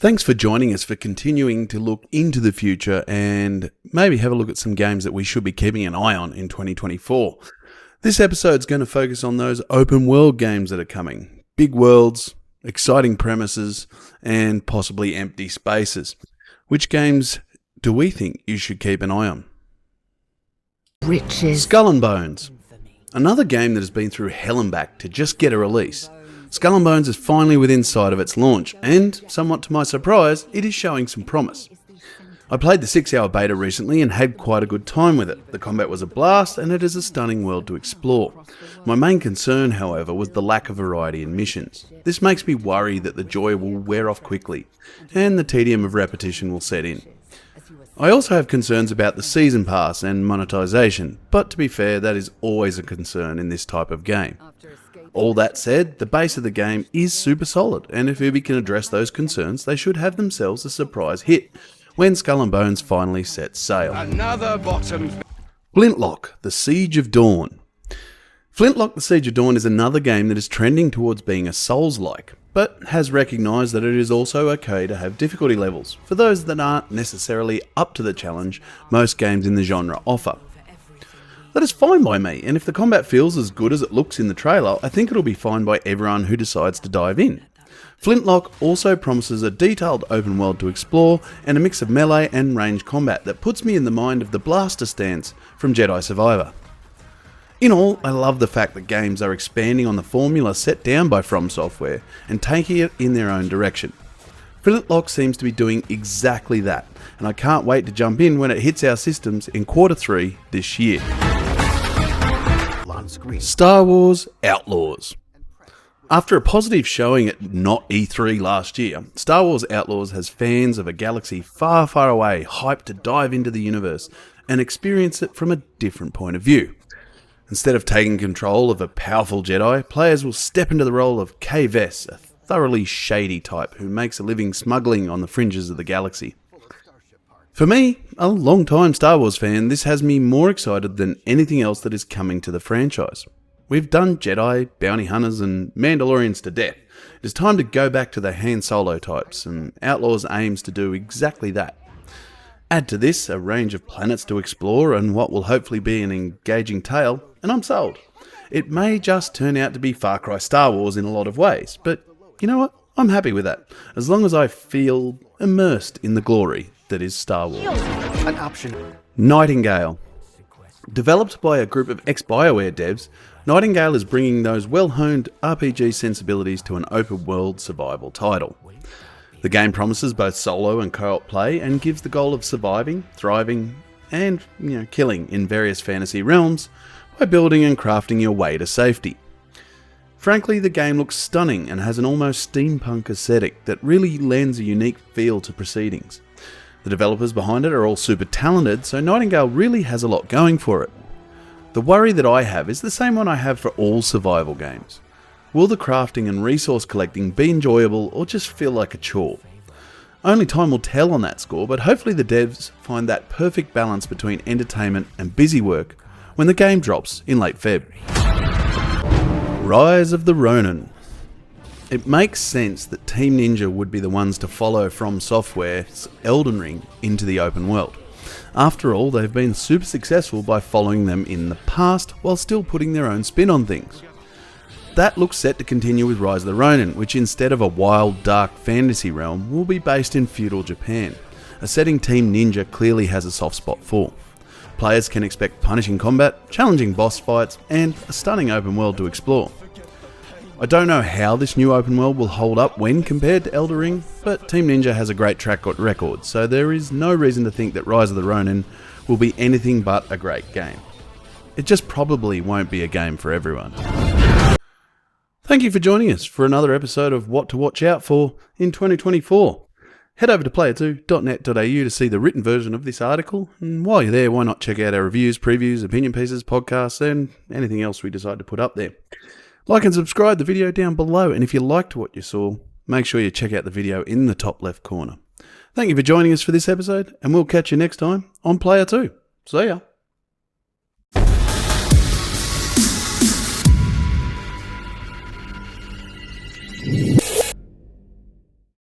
Thanks for joining us for continuing to look into the future and maybe have a look at some games that we should be keeping an eye on in 2024. This episode's going to focus on those open world games that are coming. Big worlds, exciting premises, and possibly empty spaces. Which games do we think you should keep an eye on? Riches. Skull and Bones. Another game that has been through hell and back to just get a release. Skull and Bones is finally within sight of its launch, and, somewhat to my surprise, it is showing some promise. I played the 6-hour beta recently and had quite a good time with it. The combat was a blast, and it is a stunning world to explore. My main concern, however, was the lack of variety in missions. This makes me worry that the joy will wear off quickly, and the tedium of repetition will set in. I also have concerns about the Season Pass and monetization, but to be fair, that is always a concern in this type of game. All that said, the base of the game is super solid, and if Ubi can address those concerns, they should have themselves a surprise hit when Skull and Bones finally sets sail. Flintlock, The Siege of Dawn. Flintlock, The Siege of Dawn is another game that is trending towards being a Souls-like, but has recognised that it is also okay to have difficulty levels, for those that aren't necessarily up to the challenge most games in the genre offer. That is fine by me, and if the combat feels as good as it looks in the trailer, I think it'll be fine by everyone who decides to dive in. Flintlock also promises a detailed open world to explore, and a mix of melee and range combat that puts me in the mind of the blaster stance from Jedi Survivor. In all, I love the fact that games are expanding on the formula set down by From Software, and taking it in their own direction. Flintlock seems to be doing exactly that, and I can't wait to jump in when it hits our systems in Q3 this year. Star Wars Outlaws. After a positive showing at Not E3 last year, Star Wars Outlaws has fans of a galaxy far, far away hyped to dive into the universe and experience it from a different point of view. Instead of taking control of a powerful Jedi, players will step into the role of Kay Vess, a thoroughly shady type who makes a living smuggling on the fringes of the galaxy. For me, a long-time Star Wars fan, this has me more excited than anything else that is coming to the franchise. We've done Jedi, bounty hunters and Mandalorians to death. It is time to go back to the Han Solo types, and Outlaws aims to do exactly that. Add to this a range of planets to explore and what will hopefully be an engaging tale, and I'm sold. It may just turn out to be Far Cry Star Wars in a lot of ways, but you know what? I'm happy with that, as long as I feel immersed in the glory that is Star Wars. An option. Nightingale. Developed by a group of ex-BioWare devs, Nightingale is bringing those well-honed RPG sensibilities to an open-world survival title. The game promises both solo and co-op play and gives the goal of surviving, thriving, and killing in various fantasy realms by building and crafting your way to safety. Frankly, the game looks stunning and has an almost steampunk aesthetic that really lends a unique feel to proceedings. The developers behind it are all super talented, so Nightingale really has a lot going for it. The worry that I have is the same one I have for all survival games. Will the crafting and resource collecting be enjoyable or just feel like a chore? Only time will tell on that score, but hopefully the devs find that perfect balance between entertainment and busy work when the game drops in late Feb. Rise of the Ronin. It makes sense that Team Ninja would be the ones to follow From Software's Elden Ring into the open world. After all, they've been super successful by following them in the past while still putting their own spin on things. That looks set to continue with Rise of the Ronin, which instead of a wild, dark fantasy realm, will be based in feudal Japan, a setting Team Ninja clearly has a soft spot for. Players can expect punishing combat, challenging boss fights, and a stunning open world to explore. I don't know how this new open world will hold up when compared to Elden Ring, but Team Ninja has a great track record, so there is no reason to think that Rise of the Ronin will be anything but a great game. It just probably won't be a game for everyone. Thank you for joining us for another episode of What to Watch Out For in 2024. Head over to player2.net.au to see the written version of this article, and while you're there, why not check out our reviews, previews, opinion pieces, podcasts, and anything else we decide to put up there. Like and subscribe the video down below, and if you liked what you saw, make sure you check out the video in the top left corner. Thank you for joining us for this episode, and we'll catch you next time on Player 2. See ya.